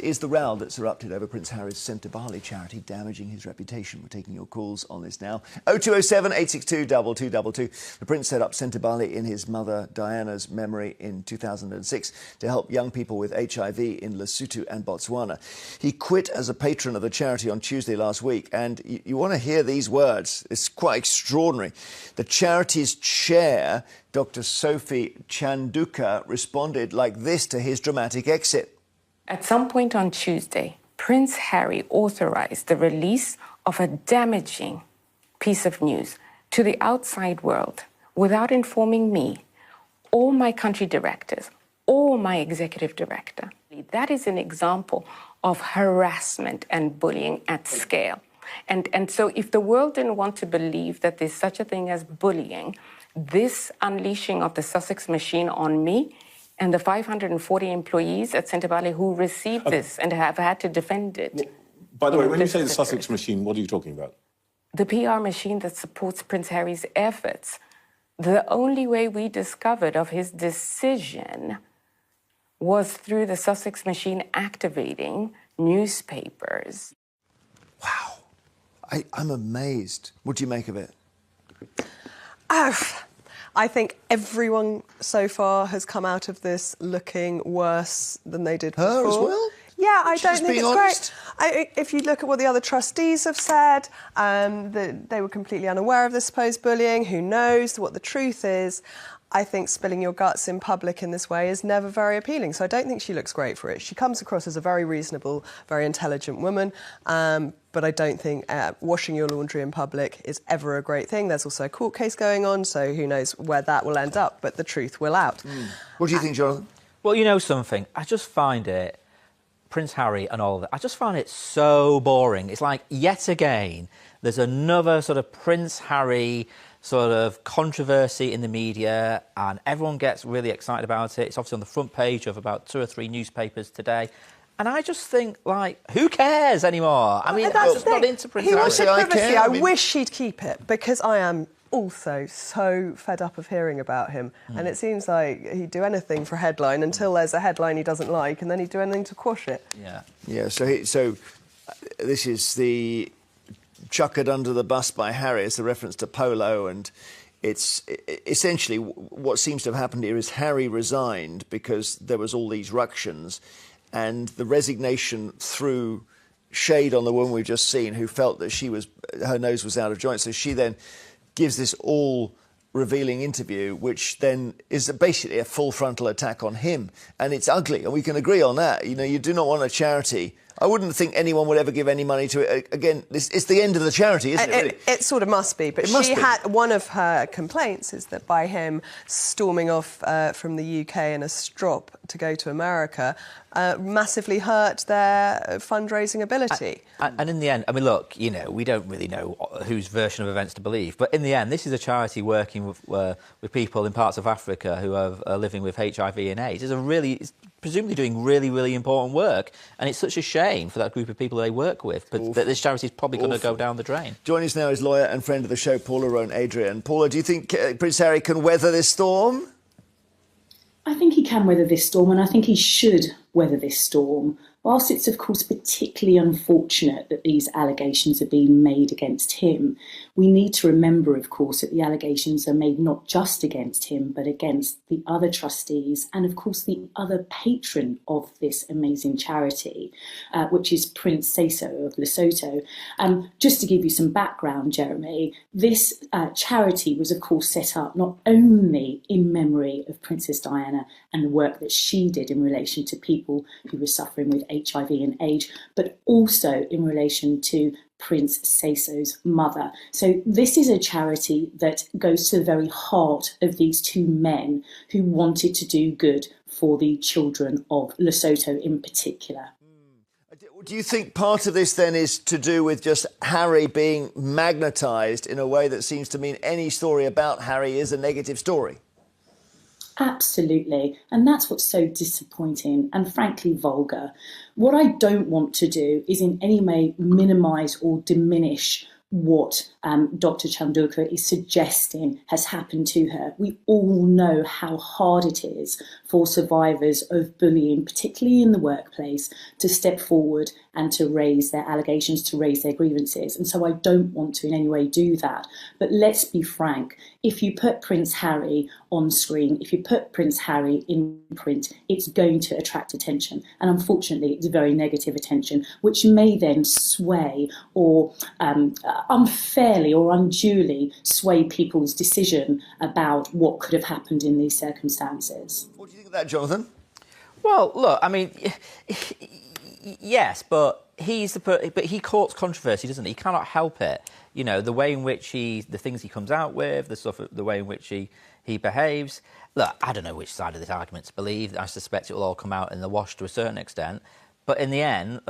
Is the row that's erupted over Prince Harry's sent to Bali charity damaging his reputation? We're taking your calls on this now. 0207 862 2222. The Prince set up Sent to Bali in his mother Diana's memory in 2006 to help young people with HIV in Lesotho and Botswana. He quit as a patron of the charity on Tuesday last week, and you want to hear these words. It's quite extraordinary. The charity's chair, Dr. Sophie Chanduka, responded like this to his dramatic exit. At some point on Tuesday, Prince Harry authorized the release of a damaging piece of news to the outside world without informing me, or my country directors, or my executive director. That is an example of harassment and bullying at scale. And so if the world didn't want to believe that there's such a thing as bullying, this unleashing of the Sussex machine on me and the 540 employees at Sent to Bali who received this and have had to defend it. Well, by the way, when you say the Sussex machine, what are you talking about? The PR machine that supports Prince Harry's efforts. The only way we discovered of his decision was through the Sussex machine activating newspapers. Wow. I'm amazed. What do you make of it? I think everyone so far has come out of this looking worse than they did before. Her as well? Yeah, I don't think it's honest. great. If you look at what the other trustees have said, they were completely unaware of the supposed bullying. Who knows what the truth is? I think spilling your guts in public in this way is never very appealing. So I don't think she looks great for it. She comes across as a very reasonable, very intelligent woman. But I don't think washing your laundry in public is ever a great thing. There's also a court case going on, so who knows where that will end up, but the truth will out. What do you think, Jonathan? Well, you know something, I just find it, Prince Harry and all of it, I just find it so boring. It's like, yet again, there's another sort of Prince Harry sort of controversy in the media, and everyone gets really excited about it. It's obviously on the front page of about 2 or 3 newspapers today. And I just think, like, who cares anymore? I mean, I'm just not into Prince Harry. He wanted privacy. I wish he'd keep it, because I am also so fed up of hearing about him. And it seems like he'd do anything for a headline until there's a headline he doesn't like, and then he'd do anything to quash it. Yeah. Yeah, so this is the chuckered under the bus by Harry. It's a reference to polo, and it's essentially what seems to have happened here is Harry resigned because there was all these ructions, and the resignation threw shade on the woman we've just seen, who felt that her nose was out of joint. So she then gives this all-revealing interview, which then is basically a full frontal attack on him. And it's ugly, and we can agree on that. You know, you do not want a charity. I wouldn't think anyone would ever give any money to it. Again, it's the end of the charity, isn't it, really? It sort of must be. But one of her complaints is that by him storming off from the UK in a strop to go to America, massively hurt their fundraising ability. And in the end, I mean, look, you know, we don't really know whose version of events to believe, but in the end, this is a charity working with people in parts of Africa who are living with HIV and AIDS. It's presumably doing really, really important work, and it's such a shame for that group of people they work with, but that this charity is probably going to go down the drain. Joining us now is lawyer and friend of the show, Paula Rowan-Adrian. Paula, do you think Prince Harry can weather this storm? I think he can weather this storm, and I think he should weather this storm. Whilst it's, of course, particularly unfortunate that these allegations are being made against him, we need to remember, of course, that the allegations are made not just against him, but against the other trustees and, of course, the other patron of this amazing charity, which is Prince Seeiso of Lesotho. Just to give you some background, Jeremy, this charity was, of course, set up not only in memory of Princess Diana and the work that she did in relation to people who were suffering with HIV and AIDS, but also in relation to Prince Seiso's mother. So this is a charity that goes to the very heart of these two men who wanted to do good for the children of Lesotho in particular. Do you think part of this then is to do with just Harry being magnetised in a way that seems to mean any story about Harry is a negative story? Absolutely. And that's what's so disappointing and frankly vulgar. What I don't want to do is in any way minimise or diminish what Dr. Chandulkar is suggesting has happened to her. We all know how hard it is for survivors of bullying, particularly in the workplace, to step forward and to raise their allegations, to raise their grievances. And so I don't want to in any way do that. But let's be frank, if you put Prince Harry on screen, if you put Prince Harry in print, it's going to attract attention. And unfortunately, it's very negative attention, which may then sway or unfairly or unduly sway people's decision about what could have happened in these circumstances. What do you think of that, Jonathan? Well, look, I mean, yes, but he courts controversy, doesn't he? He cannot help it. You know, the way in which the things he comes out with, the way in which he behaves. Look, I don't know which side of this argument to believe. I suspect it will all come out in the wash to a certain extent. But in the end,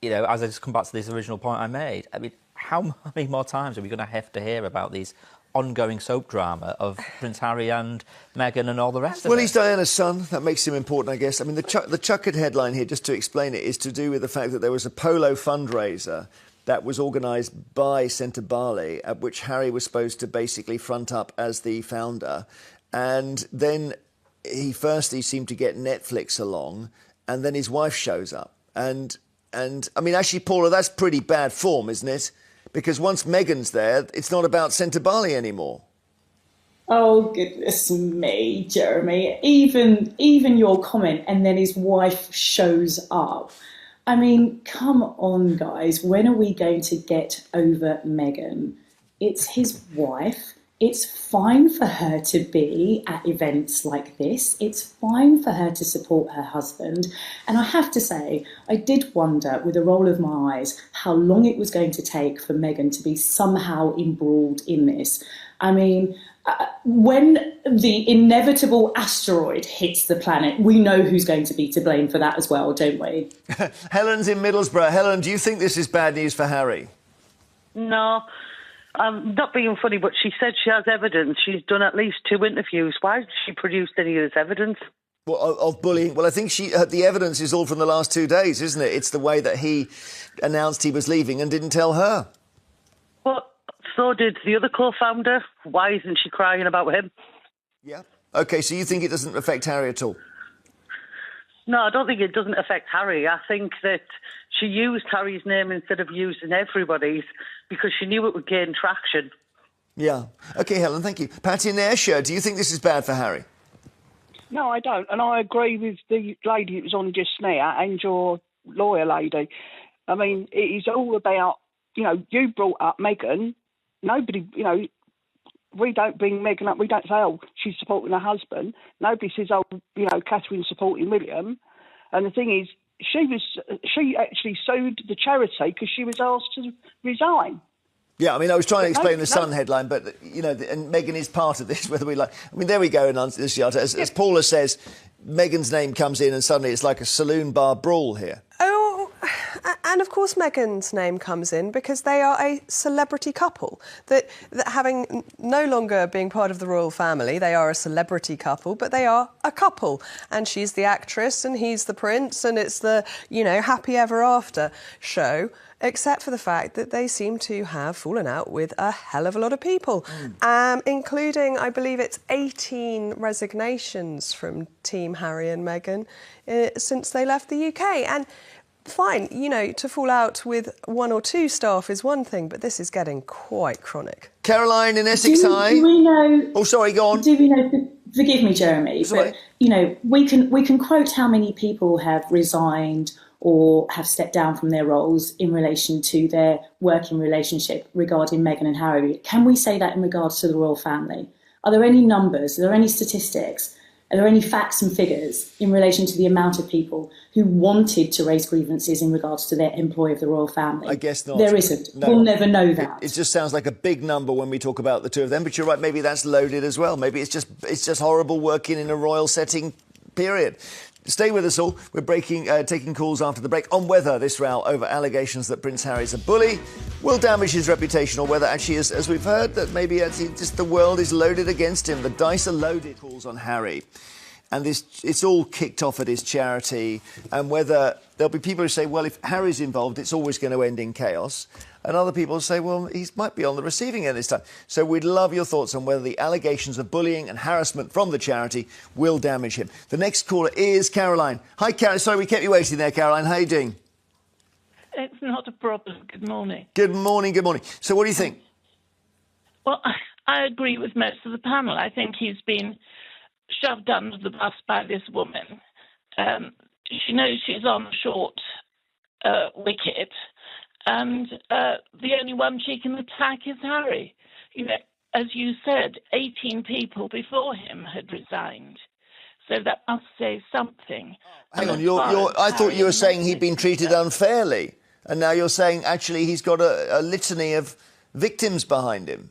you know, as I just come back to this original point I made, I mean, how many more times are we going to have to hear about these ongoing soap drama of Prince Harry and Meghan and all the rest of it? Well, he's Diana's son. That makes him important, I guess. I mean, the chukkered headline here, just to explain it, is to do with the fact that there was a polo fundraiser that was organised by Centre Bali, at which Harry was supposed to basically front up as the founder. And then he seemed to get Netflix along, and then his wife shows up. And I mean, actually, Paula, that's pretty bad form, isn't it? Because once Meghan's there, it's not about Centre Bali anymore. Oh, goodness me, Jeremy. Even your comment, and then his wife shows up. I mean, come on, guys. When are we going to get over Meghan? It's his wife. It's fine for her to be at events like this. It's fine for her to support her husband. And I have to say, I did wonder, with a roll of my eyes, how long it was going to take for Meghan to be somehow embroiled in this. I mean, when the inevitable asteroid hits the planet, we know who's going to be to blame for that as well, don't we? Helen's in Middlesbrough. Helen, do you think this is bad news for Harry? No. Not being funny, but she said she has evidence. She's done at least 2 interviews. Why has she produced any of this evidence? Well, of bullying? Well, I think the evidence is all from the last 2 days, isn't it? It's the way that he announced he was leaving and didn't tell her. Well, so did the other co-founder. Why isn't she crying about him? Yeah. OK, so you think it doesn't affect Harry at all? No, I don't think it doesn't affect Harry. I think that she used Harry's name instead of using everybody's because she knew it would gain traction. Yeah. OK, Helen, thank you. Patty in Ayrshire, do you think this is bad for Harry? No, I don't. And I agree with the lady that was on just now and your lawyer lady. I mean, it is all about, you know, you brought up Meghan. Nobody, you know, we don't bring Meghan up. We don't say, oh, she's supporting her husband. Nobody says, oh, you know, Catherine's supporting William. And the thing is, she actually sued the charity because she was asked to resign. Yeah, I mean, I was trying to explain the Sun headline, but, you know, and Meghan is part of this, whether we like... I mean, there we go, Annunziata. As Paula says, Meghan's name comes in and suddenly it's like a saloon bar brawl here. Oh, and of course Meghan's name comes in because they are a celebrity couple. That having no longer being part of the royal family, they are a celebrity couple, but they are a couple. And she's the actress and he's the prince and it's the, you know, happy ever after show, except for the fact that they seem to have fallen out with a hell of a lot of people, including, I believe it's 18 resignations from Team Harry and Meghan since they left the UK. And fine, you know, to fall out with 1 or 2 staff is one thing, but this is getting quite chronic. Caroline in Essex High. Do we know... Oh, sorry, go on. Do we know... Forgive me, Jeremy, but, you know, we can quote how many people have resigned or have stepped down from their roles in relation to their working relationship regarding Meghan and Harry. Can we say that in regards to the royal family? Are there any numbers? Are there any statistics? Are there any facts and figures in relation to the amount of people who wanted to raise grievances in regards to their employee of the royal family? I guess not. There isn't. No. We'll never know that. It just sounds like a big number when we talk about the two of them, but you're right, maybe that's loaded as well. Maybe it's just horrible working in a royal setting, period. Stay with us all. We're taking calls after the break on whether this row over allegations that Prince Harry's a bully will damage his reputation or whether actually, as we've heard, that maybe actually just the world is loaded against him. The dice are loaded. Calls on Harry. and it's all kicked off at his charity, and whether there'll be people who say, well, if Harry's involved, it's always going to end in chaos, and other people say, well, he might be on the receiving end this time. So we'd love your thoughts on whether the allegations of bullying and harassment from the charity will damage him. The next caller is Caroline. Hi, Caroline. Sorry, we kept you waiting there, Caroline. How are you doing? It's not a problem. Good morning. Good morning, good morning. So what do you think? Well, I agree with most of the panel. I think he's been shoved under the bus by this woman. She knows she's on a short wicket, and the only one she can attack is Harry. You know, as you said, 18 people before him had resigned, so that must say something. Hang on, I thought you were saying he'd been treated unfairly, and now you're saying actually he's got a litany of victims behind him.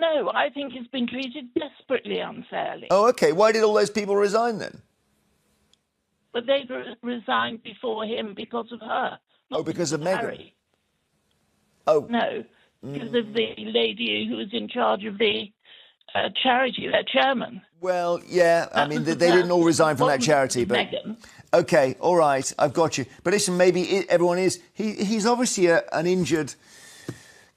No, I think he's been treated desperately unfairly. Oh, OK. Why did all those people resign then? But they resigned before him because of her. Oh, because of Meghan? Harry. Oh. No, because of the lady who was in charge of the charity, their chairman. Well, yeah, I mean, they didn't all resign from that charity, but... Meghan. OK, all right, I've got you. But listen, maybe everyone is... He's obviously an injured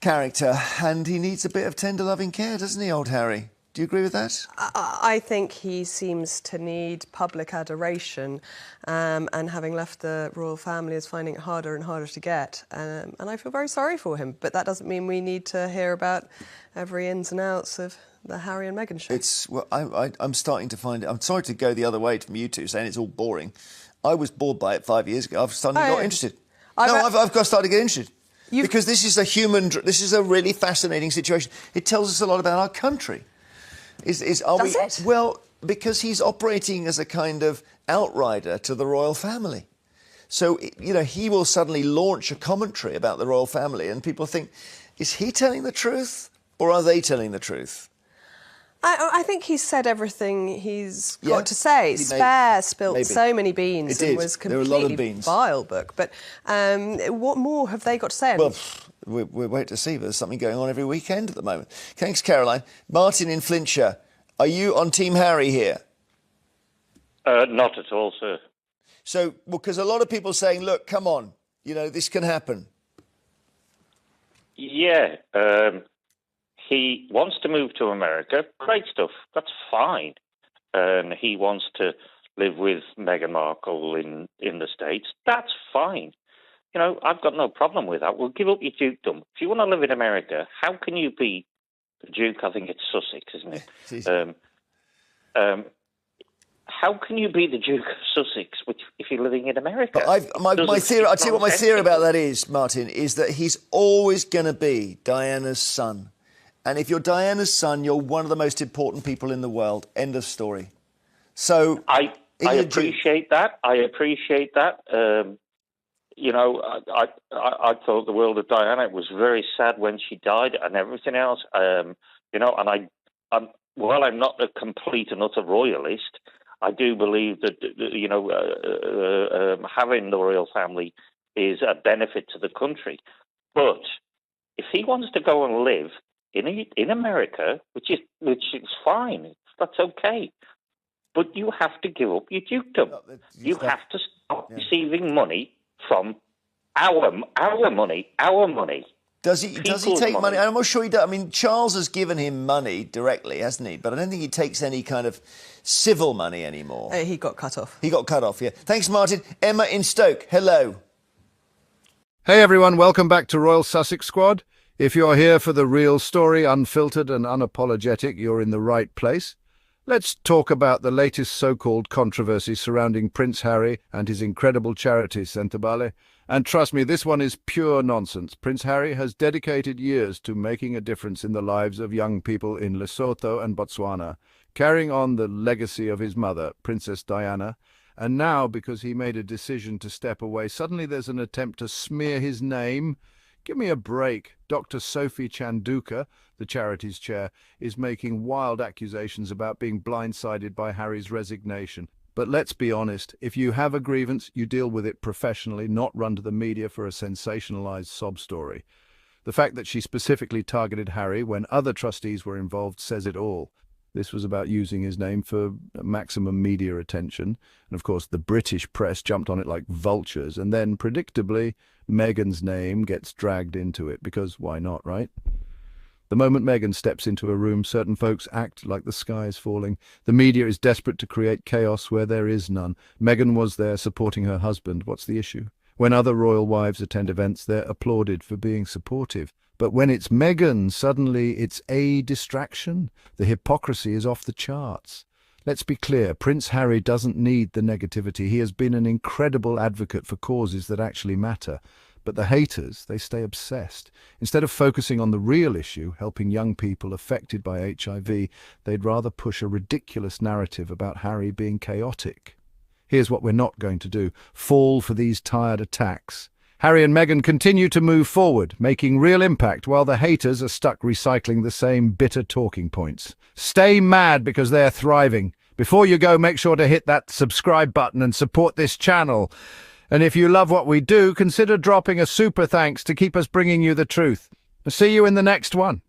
character, and he needs a bit of tender loving care, doesn't he, old Harry? Do you agree with that? I think he seems to need public adoration, and having left the royal family is finding it harder and harder to get. And I feel very sorry for him, but that doesn't mean we need to hear about every ins and outs of the Harry and Meghan show. I'm starting to find it... I'm sorry to go the other way from you two, saying it's all boring. I was bored by it 5 years ago. I've suddenly got interested. I've got to start to get interested. Because this is this is a really fascinating situation. It tells us a lot about our country. Does it? Well, because he's operating as a kind of outrider to the royal family. So, you know, he will suddenly launch a commentary about the royal family, and people think, is he telling the truth or are they telling the truth? I think he's said everything he's got to say. Spare spilt so many beans and was completely vile book. But what more have they got to say? Well, we'll wait to see. There's something going on every weekend at the moment. Thanks, Caroline. Martin in Flintshire, are you on Team Harry here? Not at all, sir. So, because a lot of people are saying, look, come on, you know, this can happen. Yeah. He wants to move to America. Great stuff. That's fine. And he wants to live with Meghan Markle in the States. That's fine. You know, I've got no problem with that. We'll give up your dukedom. If you want to live in America, how can you be the Duke? I think it's Sussex, isn't it? How can you be the Duke of Sussex if you're living in America? My theory, I'll tell you what my theory about that is, Martin, is that he's always going to be Diana's son. And if you're Diana's son, you're one of the most important people in the world. End of story. So I appreciate that. I appreciate that. You know, I thought the world of Diana was very sad when she died and everything else. You know, and while I'm not a complete and utter royalist, I do believe that, you know, having the royal family is a benefit to the country. But if he wants to go and live in America, which is fine, that's okay. But you have to give up your dukedom. You have to stop receiving money from our money. Does he take money? I'm not sure he does. I mean, Charles has given him money directly, hasn't he? But I don't think he takes any kind of civil money anymore. He got cut off. He got cut off, yeah. Thanks, Martin. Emma in Stoke, hello. Hey, everyone. Welcome back to Royal Sussex Squad. If you're here for the real story, unfiltered and unapologetic, you're in the right place. Let's talk about the latest so-called controversy surrounding Prince Harry and his incredible charity, Centobale. And trust me, this one is pure nonsense. Prince Harry has dedicated years to making a difference in the lives of young people in Lesotho and Botswana, carrying on the legacy of his mother, Princess Diana. And now, because he made a decision to step away, suddenly there's an attempt to smear his name. Give me a break. Dr. Sophie Chanduka, the charity's chair, is making wild accusations about being blindsided by Harry's resignation. But let's be honest, if you have a grievance, you deal with it professionally, not run to the media for a sensationalized sob story. The fact that she specifically targeted Harry when other trustees were involved says it all. This was about using his name for maximum media attention. And of course, the British press jumped on it like vultures. And then, predictably, Meghan's name gets dragged into it, because why not, right? The moment Meghan steps into a room, certain folks act like the sky is falling. The media is desperate to create chaos where there is none. Meghan was there supporting her husband. What's the issue? When other royal wives attend events, they're applauded for being supportive. But when it's Meghan, suddenly it's a distraction. The hypocrisy is off the charts. Let's be clear, Prince Harry doesn't need the negativity. He has been an incredible advocate for causes that actually matter. But the haters, they stay obsessed. Instead of focusing on the real issue, helping young people affected by HIV, they'd rather push a ridiculous narrative about Harry being chaotic. Here's what we're not going to do: fall for these tired attacks. Harry and Meghan continue to move forward, making real impact, while the haters are stuck recycling the same bitter talking points. Stay mad because they're thriving. Before you go, make sure to hit that subscribe button and support this channel. And if you love what we do, consider dropping a super thanks to keep us bringing you the truth. I'll see you in the next one.